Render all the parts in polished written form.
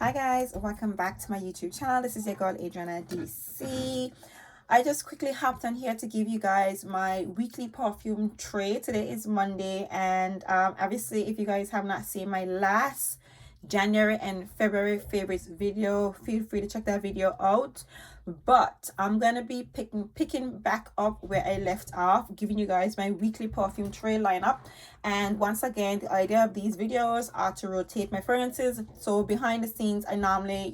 Hi guys, welcome back to my YouTube channel. This is your girl Adriana DC. I just quickly hopped on here to give you guys my weekly perfume tray. Today is Monday, and obviously if you guys have not seen my last January and February favorites video, feel free to check that video out. But I'm gonna be picking back up where I left off, giving you guys my weekly perfume tray lineup. And once again, the idea of these videos are to rotate my fragrances. So behind the scenes, I normally,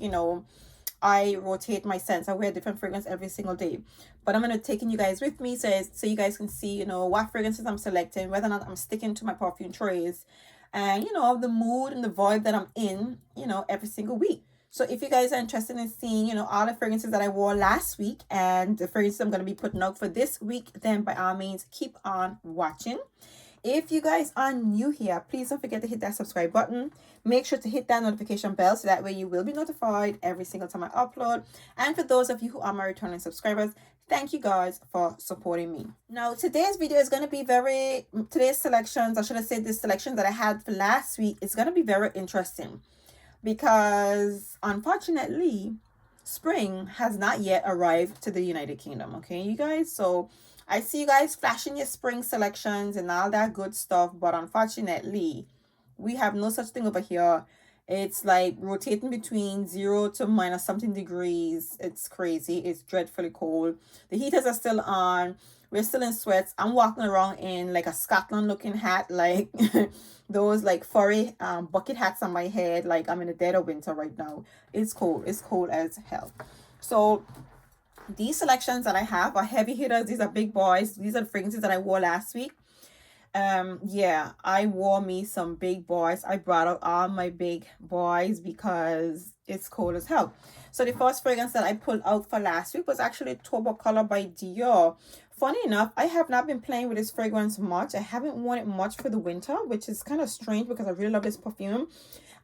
I rotate my scents. I wear different fragrance every single day, but I'm gonna taking you guys with me so you guys can see, what fragrances I'm selecting, whether or not I'm sticking to my perfume trays, and the mood and the vibe that I'm in, every single week. So if you guys are interested in seeing, all the fragrances that I wore last week and the fragrances I'm going to be putting out for this week, then by all means, keep on watching. If you guys are new here, please don't forget to hit that subscribe button. Make sure to hit that notification bell so that way you will be notified every single time I upload. And for those of you who are my returning subscribers, thank you guys for supporting me. Now, today's video is going to be today's selections, I should have said the selection that I had for last week is going to be very interesting. Because unfortunately, spring has not yet arrived to the United Kingdom. Okay, you guys. So I see you guys flashing your spring selections and all that good stuff, but unfortunately, we have no such thing over here. It's like rotating between 0 to minus something degrees. It's crazy. It's dreadfully cold. The heaters are still on. We're still in sweats. I'm walking around in like a Scotland looking hat, like those like furry bucket hats on my head, like I'm in the dead of winter right now. It's cold. It's cold as hell. So these selections that I have are heavy hitters. These are big boys. These are the fragrances that I wore last week. Yeah, I wore me some big boys. I brought out all my big boys because it's cold as hell. So the first fragrance that I pulled out for last week was actually Turbo Color by Dior. Funny enough, I have not been playing with this fragrance much. I haven't worn it much for the winter, which is kind of strange because I really love this perfume.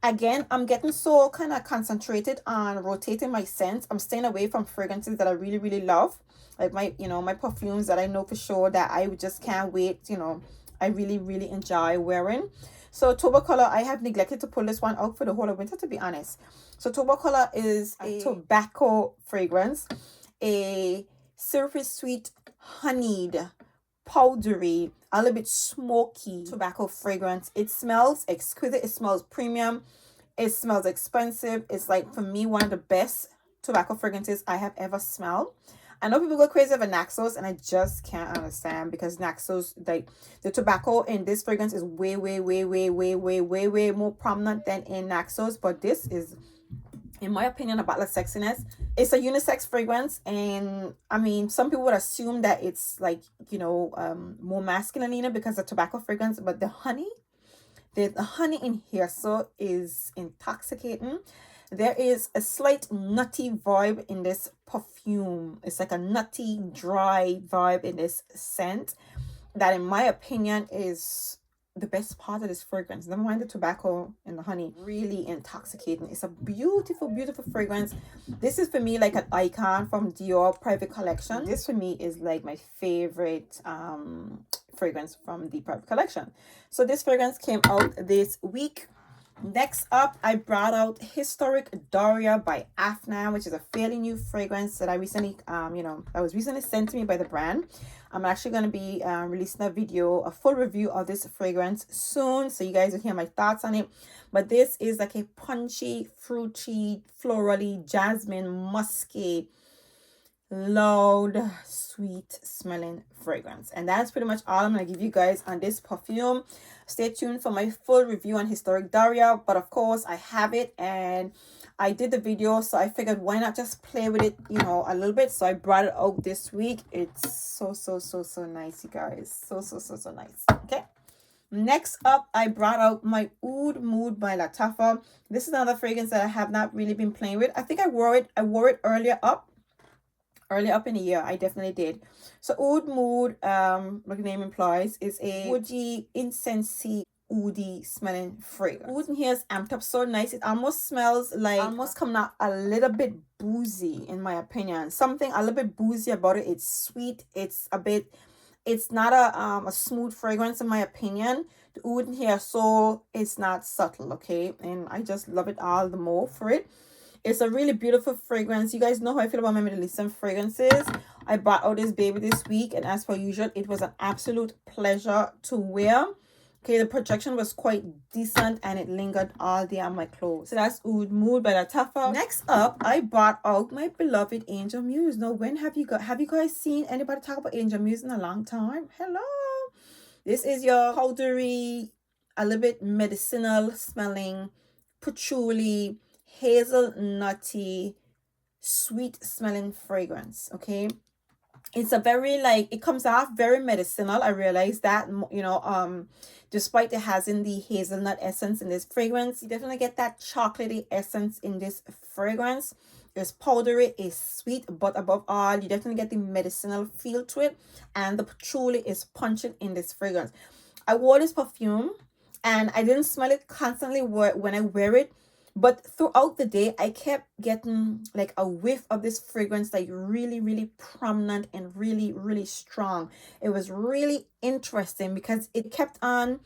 Again, I'm getting so kind of concentrated on rotating my scents. I'm staying away from fragrances that I really, really love. Like my perfumes that I know for sure that I just can't wait, I really, really enjoy wearing. So Turbo Color, I have neglected to pull this one out for the whole of winter, to be honest. So Turbo Color is a tobacco fragrance, a syrupy sweet, honeyed, powdery, a little bit smoky tobacco fragrance. It smells exquisite. It smells premium. It smells expensive. It's like, for me, one of the best tobacco fragrances I have ever smelled. I know people go crazy over Naxos, and I just can't understand because Naxos, like the tobacco in this fragrance is way, way, way, way, way, way, way, way more prominent than in Naxos. But this is, in my opinion, about the sexiness. It's a unisex fragrance, and I mean, some people would assume that it's like, more masculine because of tobacco fragrance, but the honey in here is intoxicating. There is a slight nutty vibe in this perfume. It's like a nutty, dry vibe in this scent that, in my opinion, is the best part of this fragrance. Never mind the tobacco and the honey. Really intoxicating. It's a beautiful, beautiful fragrance. This is for me like an icon from Dior Private Collection. This for me is like my favorite fragrance from the Private Collection. So this fragrance came out this week. Next up, I brought out Historic Doria by Afnan, which is a fairly new fragrance that I recently, that was recently sent to me by the brand. I'm actually going to be releasing a full review of this fragrance soon, so you guys will hear my thoughts on it. But this is like a punchy, fruity, florally, jasmine, musky, loud, sweet smelling fragrance. And that's pretty much all I'm going to give you guys on this perfume. Stay tuned for my full review on Historic Daria, but of course I have it and I did the video, so I figured why not just play with it, a little bit. So I brought it out this week. It's so nice, you guys. So nice. Okay, next up, I brought out my Oud Mood by Lattafa. This is another fragrance that I have not really been playing with. I think I wore it earlier up in the year. I definitely did. So Oud Mood, like the name implies, is a woody, incensey, oody smelling fragrance. Oud in here is amped up so nice. It almost smells like, almost coming out a little bit boozy, in my opinion. Something a little bit boozy about it. It's sweet. It's not a smooth fragrance, in my opinion. The oud in here, so it's not subtle, okay? And I just love it all the more for it. It's a really beautiful fragrance. You guys know how I feel about my Middle Eastern fragrances. I bought out this baby this week, and as per usual, it was an absolute pleasure to wear. Okay, the projection was quite decent and it lingered all day on my clothes. So that's Oud Mood by Lattafa. Next up, I bought out my beloved Angel Muse. Now, when have you guys seen anybody talk about Angel Muse in a long time? Hello. This is your powdery, a little bit medicinal smelling, patchouli, hazelnutty, sweet smelling fragrance. Okay, it's a very, like, it comes off very medicinal. I realize that, you know, despite it having the hazelnut essence in this fragrance, you definitely get that chocolatey essence in this fragrance. It's powdery, it's sweet, but above all, you definitely get the medicinal feel to it, and the patchouli is punching in this fragrance. I wore this perfume and I didn't smell it constantly when I wear it, but throughout the day, I kept getting like a whiff of this fragrance, like really, really prominent and really, really strong. It was really interesting because it kept on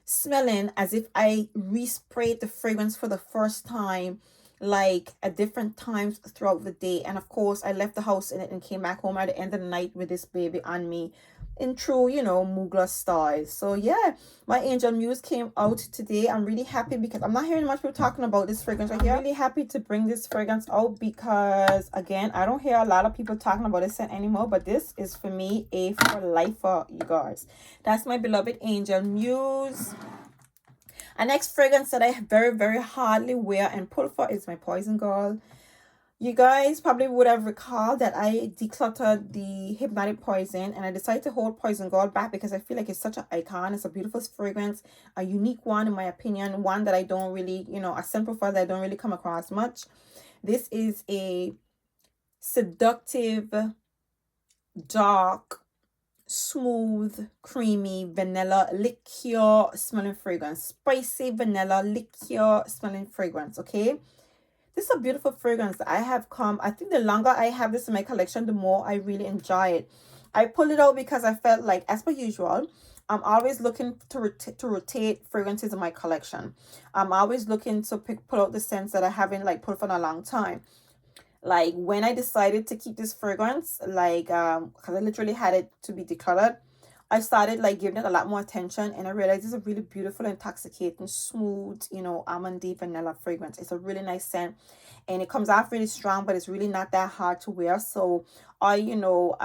smelling as if I resprayed the fragrance for the first time, like at different times throughout the day. And of course, I left the house in it and came back home at the end of the night with this baby on me in true, you know, Mugler style. So yeah, my Angel Muse came out today. I'm really happy because I'm not hearing much people talking about this fragrance right here. I'm really happy to bring this fragrance out because, again, I don't hear a lot of people talking about this scent anymore, but this is for me a for lifer, you guys. That's my beloved Angel Muse. A next fragrance that I very, very hardly wear and pull for is my Poison Girl. You guys probably would have recalled that I decluttered the Hypnotic Poison, and I decided to hold Poison Girl back because I feel like it's such an icon. It's a beautiful fragrance, a unique one in my opinion, one that I don't really, you know, a simple that I don't really come across much. This is a seductive, dark, smooth, creamy vanilla liqueur smelling fragrance. Spicy vanilla liqueur smelling fragrance, okay? This is a beautiful fragrance. I think the longer I have this in my collection, the more I really enjoy it. I pulled it out because I felt like, as per usual, I'm always looking to rotate fragrances in my collection. I'm always looking to pull out the scents that I haven't like pulled for a long time. Like when I decided to keep this fragrance, like because I literally had it to be decluttered, I started like giving it a lot more attention, and I realized it's a really beautiful, intoxicating, smooth, you know, almondy vanilla fragrance. It's a really nice scent, and it comes off really strong, but it's really not that hard to wear. So I, you know,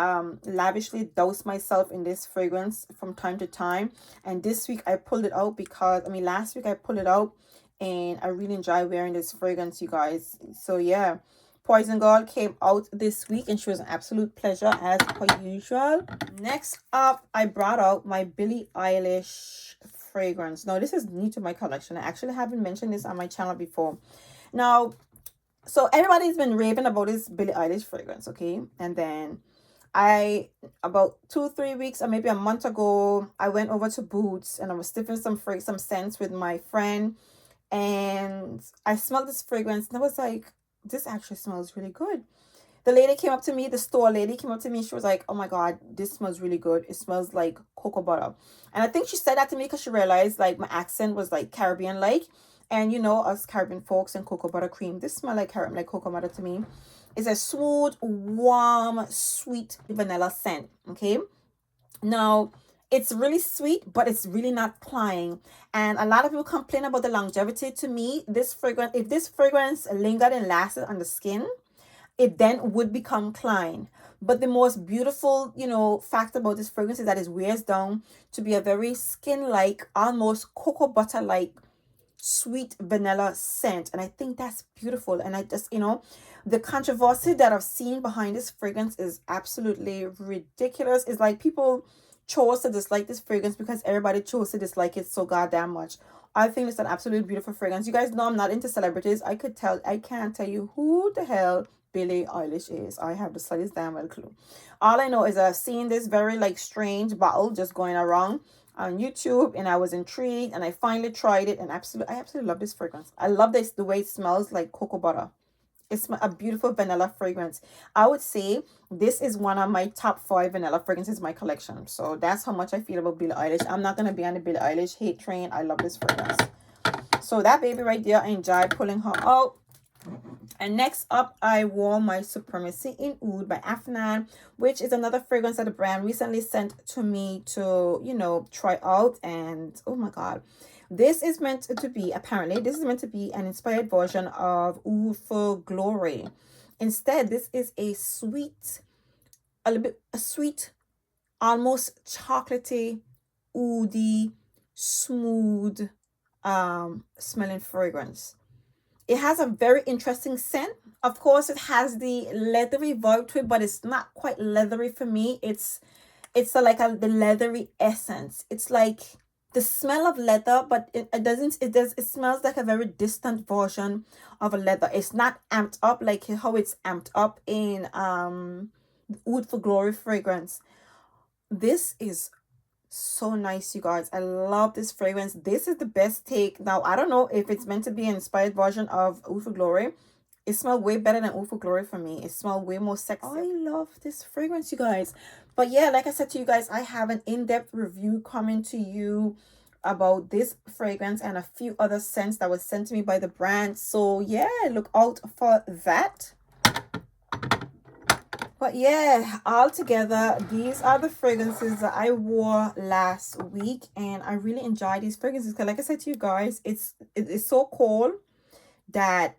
lavishly douse myself in this fragrance from time to time. And this week I pulled it out because, I mean, last week I pulled it out, and I really enjoy wearing this fragrance, you guys. So yeah. Poison Girl came out this week and she was an absolute pleasure as per usual. Next up, I brought out my Billie Eilish fragrance. Now, this is new to my collection. I actually haven't mentioned this on my channel before. Now, so everybody's been raving about this Billie Eilish fragrance, okay? And then about 2-3 weeks or maybe a month ago, I went over to Boots and I was sniffing some scents with my friend. And I smelled this fragrance and I was like, this actually smells really good. The lady came up to me, the store lady came up to me. She was like, oh my God, this smells really good. It smells like cocoa butter. And I think she said that to me because she realized like my accent was like Caribbean like. And you know, us Caribbean folks and cocoa butter cream, this smells like Caribbean, like cocoa butter to me. It's a smooth, warm, sweet vanilla scent. Okay. Now, it's really sweet, but it's really not cloying. And a lot of people complain about the longevity. To me, this fragrance, if this fragrance lingered and lasted on the skin, it then would become cloying. But the most beautiful, you know, fact about this fragrance is that it wears down to be a very skin-like, almost cocoa butter-like, sweet vanilla scent. And I think that's beautiful. And I just, you know, the controversy that I've seen behind this fragrance is absolutely ridiculous. It's like people chose to dislike this fragrance because everybody chose to dislike it so goddamn much. I think it's an absolutely beautiful fragrance. You guys know I'm not into celebrities. I can't tell you who the hell Billie Eilish is. I have the slightest damn well clue. All I know is I've seen this very like strange bottle just going around on YouTube, and I was intrigued, and I finally tried it, and I absolutely love this fragrance. I love the way it smells like cocoa butter. It's a beautiful vanilla fragrance. I would say this is one of my top 5 vanilla fragrances in my collection. So that's how much I feel about Billie Eilish. I'm not going to be on the Billie Eilish hate train. I love this fragrance. So that baby right there, I enjoy pulling her out. And next up, I wore my Supremacy in Oud by Afnan, which is another fragrance that the brand recently sent to me to, you know, try out. And oh my God, this is meant to be, apparently, this is meant to be an inspired version of Oud for Glory. Instead, this is a sweet, a sweet, almost chocolatey, oody, smooth smelling fragrance. It has a very interesting scent. Of course, it has the leathery vibe to it, but it's not quite leathery for me. It's the leathery essence. It's like the smell of leather, but it doesn't, it smells like a very distant version of a leather. It's not amped up like how it's amped up in Oud for Glory fragrance. This is so nice, you guys. I love this fragrance. This is the best take. Now, I don't know if it's meant to be an inspired version of Oud for Glory. It smells way better than Oud for Glory for me. It smells way more sexy. I love this fragrance, you guys. But yeah, like I said to you guys, I have an in-depth review coming to you about this fragrance and a few other scents that was sent to me by the brand. So yeah, look out for that. But yeah, all together, these are the fragrances that I wore last week, and I really enjoy these fragrances because, like I said to you guys, it's so cold that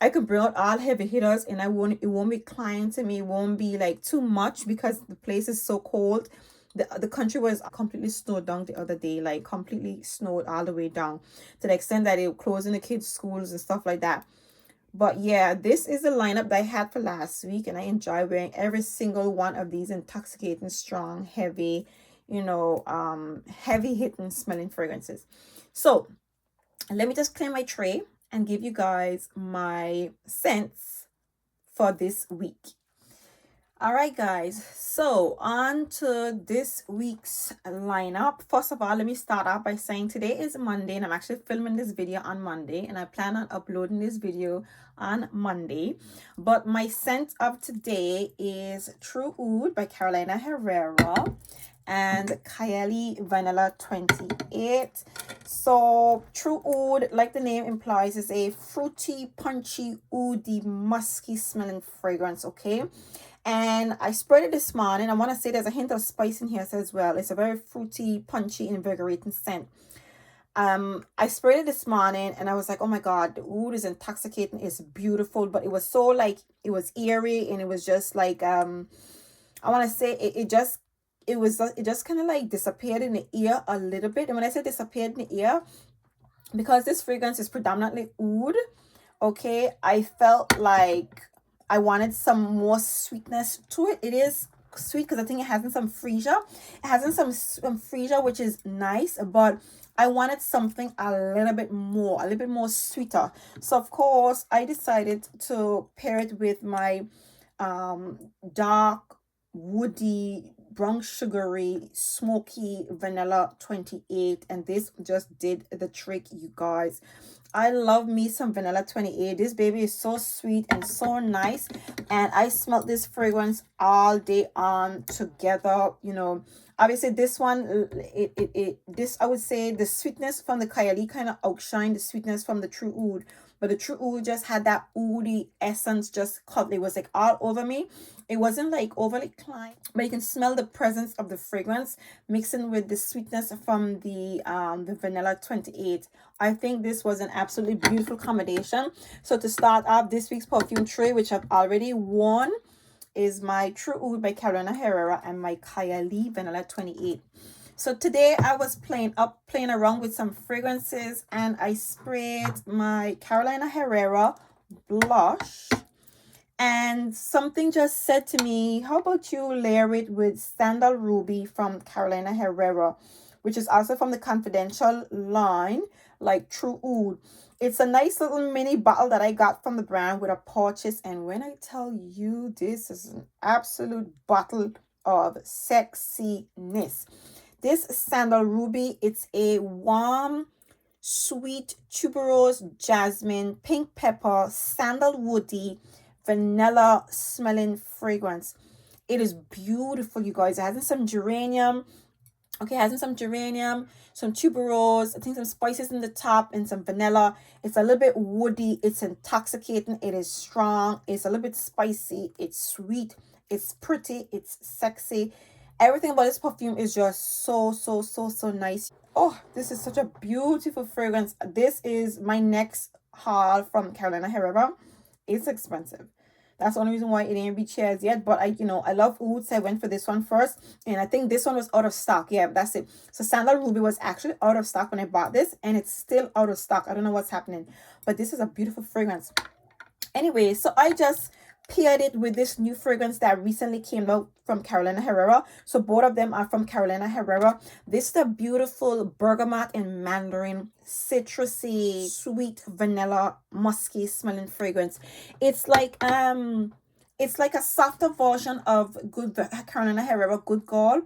I could bring out all heavy hitters, and it won't be crying to me. It won't be like too much because the place is so cold. The country was completely snowed down the other day, like completely snowed all the way down to the extent that it closing the kids' schools and stuff like that. But yeah, this is the lineup that I had for last week, and I enjoy wearing every single one of these intoxicating, strong, heavy, you know, heavy hitting smelling fragrances. So let me just clear my tray and give you guys my scents for this week. All right, guys, so on to this week's lineup. First of all, let me start off by saying today is Monday, and I'm actually filming this video on Monday, and I plan on uploading this video on Monday. But my scent of today is True Oud by Carolina Herrera and Kylie Vanilla 28. So True Oud, like the name implies, is a fruity, punchy, oudy, musky smelling fragrance, okay? And I sprayed it this morning. I want to say there's a hint of spice in here as well. It's a very fruity, punchy, invigorating scent. I sprayed it this morning and I was like, oh my God, the oud is intoxicating. It's beautiful, but it was so like, it was eerie, and it was just like, I want to say it just kind of like disappeared in the ear a little bit. And when I say disappeared in the ear, because this fragrance is predominantly oud, okay, I felt like I wanted some more sweetness to it. It is sweet because I think it has some freesia. It has some freesia, which is nice, but I wanted something a little bit more sweeter. So of course, I decided to pair it with my dark, woody, brown sugary, smoky vanilla 28, and this just did the trick, you guys. I love me some vanilla 28. This baby is so sweet and so nice, and I smelled this fragrance all day on together. You know, obviously this one, this, I would say the sweetness from the Kylie kind of outshine the sweetness from the True Oud, but the True Oud just had that oudy essence, just caught, it was like all over me. It wasn't like overly climb, but you can smell the presence of the fragrance mixing with the sweetness from the vanilla 28. I think this was an absolutely beautiful combination. So to start off this week's perfume tray, which I've already worn, is my True Oud by Carolina Herrera and my Kylie Vanilla 28. So today I was playing around with some fragrances, and I sprayed my Carolina Herrera blush. And something just said to me, how about you layer it with Sandal Ruby from Carolina Herrera, which is also from the Confidential line, like True Oud. It's a nice little mini bottle that I got from the brand with a purchase. And when I tell you, this is an absolute bottle of sexiness. This Sandal Ruby, it's a warm, sweet tuberose, jasmine, pink pepper, sandalwoody, vanilla smelling fragrance. It is beautiful, you guys. It has some geranium. Okay, it has some geranium, some tuberose, I think some spices in the top, and some vanilla. It's a little bit woody. It's intoxicating. It is strong. It's a little bit spicy. It's sweet. It's pretty. It's sexy. Everything about this perfume is just so nice. Oh, this is such a beautiful fragrance. This is my next haul from Carolina Herrera. It's expensive. That's the only reason why it didn't reach here as yet. But I love ouds. I went for this one first. And I think this one was out of stock. Yeah, that's it. So Sandal Ruby was actually out of stock when I bought this. And it's still out of stock. I don't know what's happening. But this is a beautiful fragrance. Anyway, so I just paired it with this new fragrance that recently came out from Carolina Herrera. So both of them are from Carolina Herrera. This is a beautiful bergamot and mandarin, citrusy, sweet vanilla, musky smelling fragrance. It's like a softer version of good Carolina Herrera Good Girl,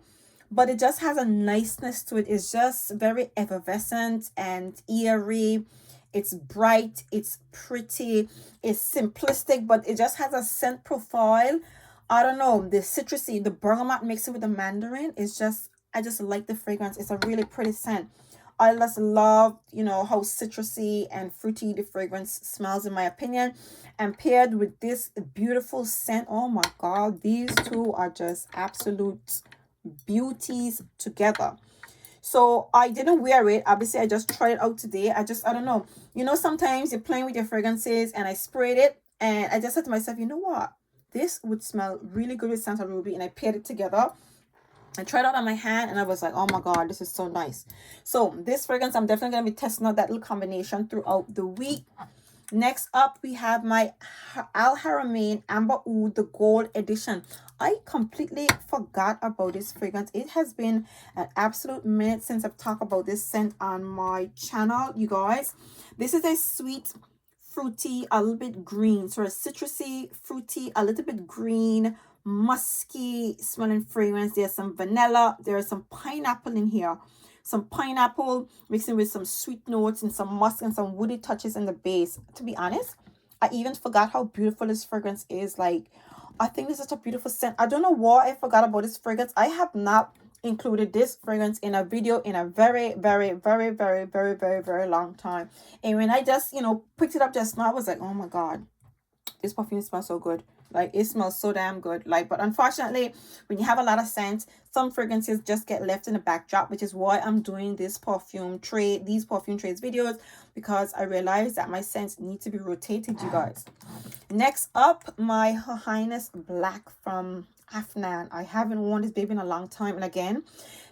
but it just has a niceness to it. It's just very effervescent and eerie. It's bright, it's pretty, it's simplistic, but it just has a scent profile. I don't know, the citrusy, the bergamot mixed with the mandarin is just, I just like the fragrance. It's a really pretty scent. I just love, how citrusy and fruity the fragrance smells, in my opinion. And paired with this beautiful scent, oh my God, these two are just absolute beauties together. So I didn't wear it. Obviously, I just tried it out today. I don't know. Sometimes you're playing with your fragrances, and I sprayed it, and I just said to myself, you know what? This would smell really good with Santa Ruby, and I paired it together. I tried it out on my hand, and I was like, oh my God, this is so nice. So this fragrance, I'm definitely going to be testing out that little combination throughout the week. Next up, we have my Al Haramain Amber Oud, the gold edition. I completely forgot about this fragrance. It has been an absolute minute since I've talked about this scent on my channel, you guys. This is a sweet, fruity, a little bit green. So a citrusy, fruity, a little bit green, musky smelling fragrance. There's some vanilla. There's some pineapple in here. Some pineapple mixing with some sweet notes and some musk and some woody touches in the base. To be honest, I even forgot how beautiful this fragrance is. Like, I think this is such a beautiful scent. I don't know why I forgot about this fragrance. I have not included this fragrance in a video in a very long time. And when I just, picked it up just now, I was like, oh my God, this perfume smells so good. Like, it smells so damn good. Like, but unfortunately, when you have a lot of scents, some fragrances just get left in the backdrop, which is why I'm doing these perfume trades videos, because I realize that my scents need to be rotated, you guys. Next up, my Her Highness Black from Afnan. I haven't worn this baby in a long time, and again,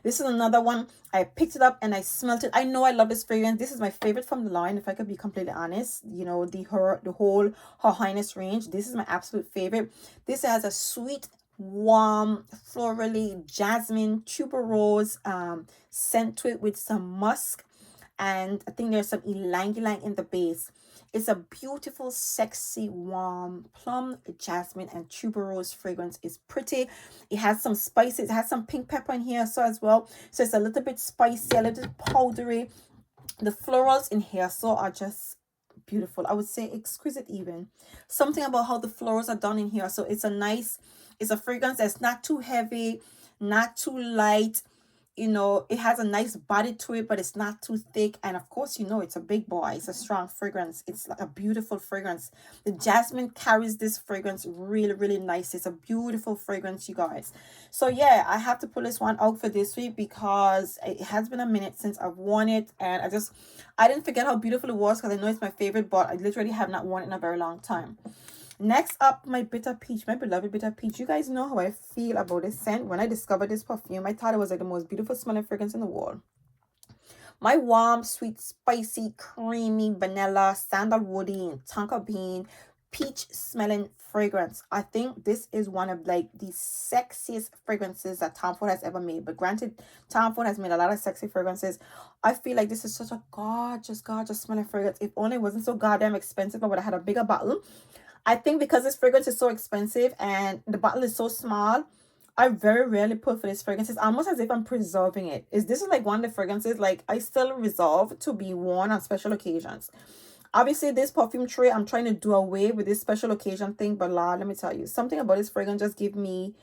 this is another one. I picked it up and I smelled it. I know I love this fragrance. This is my favorite from the line, if I could be completely honest. The whole Her Highness range. This is my absolute favorite. This has a sweet, warm, florally, jasmine, tuberose scent to it with some musk. And I think there's some ylang ylang in the base. It's a beautiful, sexy, warm plum, jasmine, and tuberose fragrance. It's pretty. It has some spices. It has some pink pepper in here so as well. So it's a little bit spicy, a little powdery. The florals in here so are just beautiful. I would say exquisite even. Something about how the florals are done in here. So it's a fragrance that's not too heavy, not too light. It has a nice body to it, but it's not too thick. And of course, it's a big boy. It's a strong fragrance. It's like a beautiful fragrance. The jasmine carries this fragrance really nice. It's a beautiful fragrance, you guys. So yeah, I have to pull this one out for this week because it has been a minute since I've worn it. And I didn't forget how beautiful it was because I know it's my favorite, but I literally have not worn it in a very long time. Next up, my Bitter Peach, my beloved Bitter Peach. You guys know how I feel about this scent. When I discovered this perfume, I thought it was like the most beautiful smelling fragrance in the world. My warm, sweet, spicy, creamy, vanilla, sandalwoody, and tonka bean, peach smelling fragrance. I think this is one of like the sexiest fragrances that Tom Ford has ever made. But granted, Tom Ford has made a lot of sexy fragrances. I feel like this is such a gorgeous smelling fragrance. If only it wasn't so goddamn expensive, I would have had a bigger bottle. I think because this fragrance is so expensive and the bottle is so small, I very rarely put for this fragrance. It's almost as if I'm preserving it. This is like one of the fragrances like I still reserve to be worn on special occasions. Obviously, this perfume tray, I'm trying to do away with this special occasion thing, but Lord, let me tell you, something about this fragrance just give me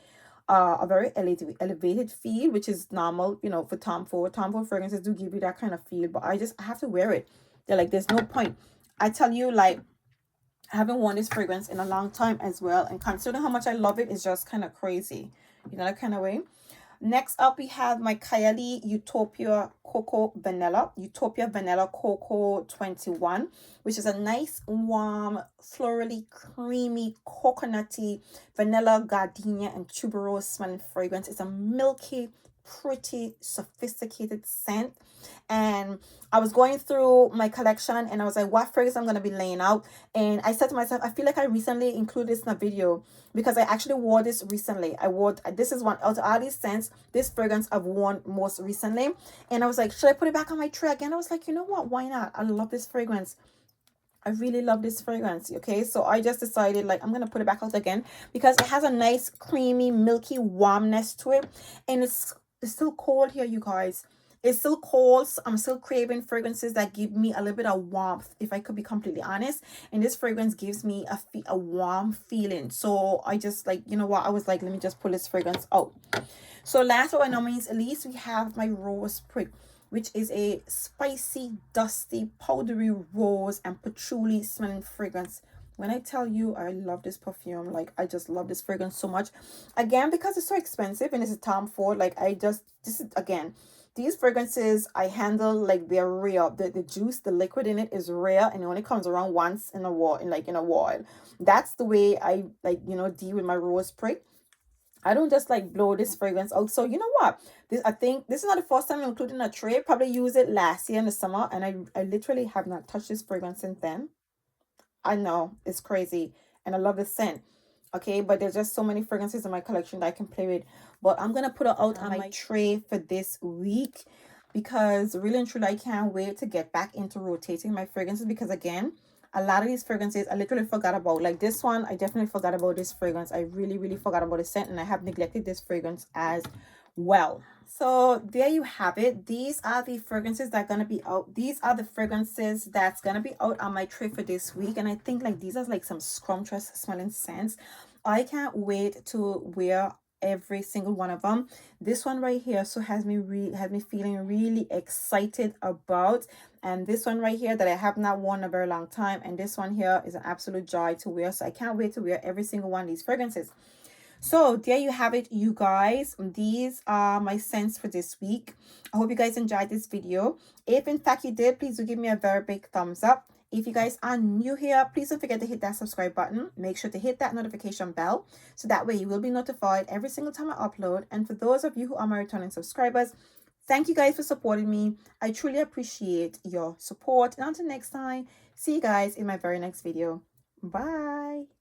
a very elevated feel, which is normal, you know, for Tom Ford. Tom Ford fragrances do give you that kind of feel, but I have to wear it. They're like, there's no point. I tell you, like, I haven't worn this fragrance in a long time as well, and considering how much I love it, it's just kind of crazy, you know, that kind of way. Next up, we have my Kylie Utopia Cocoa Vanilla. Utopia Vanilla Cocoa 21, which is a nice, warm, florally, creamy, coconutty, vanilla, gardenia, and tuberose smelling fragrance. It's a milky, pretty, sophisticated scent. And I was going through my collection and I was like, what fragrance I'm going to be laying out? And I said to myself, I feel like I recently included this in a video because I actually wore this recently. This is one out of all these scents, this fragrance I've worn most recently. And I was like, should I put it back on my tray again? I was like, you know what? Why not? I love this fragrance. I really love this fragrance. Okay, so I just decided like I'm gonna put it back out again because it has a nice creamy milky warmness to it, and it's still cold here, you guys. It's still cold. So I'm still craving fragrances that give me a little bit of warmth, if I could be completely honest. And this fragrance gives me a warm feeling. So I just like, you know what, I was like, let me just pull this fragrance out. So last but by no means least, we have my Rose Prick, which is a spicy, dusty, powdery rose and patchouli smelling fragrance. When I tell you I love this perfume, like I just love this fragrance so much. Again, because it's so expensive and it's a Tom Ford, like this is, again, these fragrances I handle like they're rare. The juice, the liquid in it is rare and it only comes around once in a while, in a while. That's the way I like, you know, deal with my Rose Prick. I don't just like blow this fragrance out. So you know what? I think this is not the first time I'm including a tray. Probably used it last year in the summer, and I literally have not touched this fragrance since then. I know it's crazy, and I love the scent. Okay, but there's just so many fragrances in my collection that I can play with. But I'm gonna put it out on my tray for this week because really and truly I can't wait to get back into rotating my fragrances because again, a lot of these fragrances I literally forgot about. Like this one, I definitely forgot about this fragrance. I really forgot about the scent, and I have neglected this fragrance as well. So there you have it. These are the fragrances that are going to be out. These are the fragrances that's going to be out on my tray for this week, and I think like these are like some scrumptious smelling scents. I can't wait to wear every single one of them. This one right here so has me feeling really excited about, and this one right here that I have not worn in a very long time, and this one here is an absolute joy to wear. So I can't wait to wear every single one of these fragrances. So there you have it, you guys. These are my scents for this week. I hope you guys enjoyed this video. If in fact you did, please do give me a very big thumbs up. If you guys are new here, please don't forget to hit that subscribe button. Make sure to hit that notification bell so that way you will be notified every single time I upload. And for those of you who are my returning subscribers, thank you guys for supporting me. I truly appreciate your support. And until next time, see you guys in my very next video. Bye.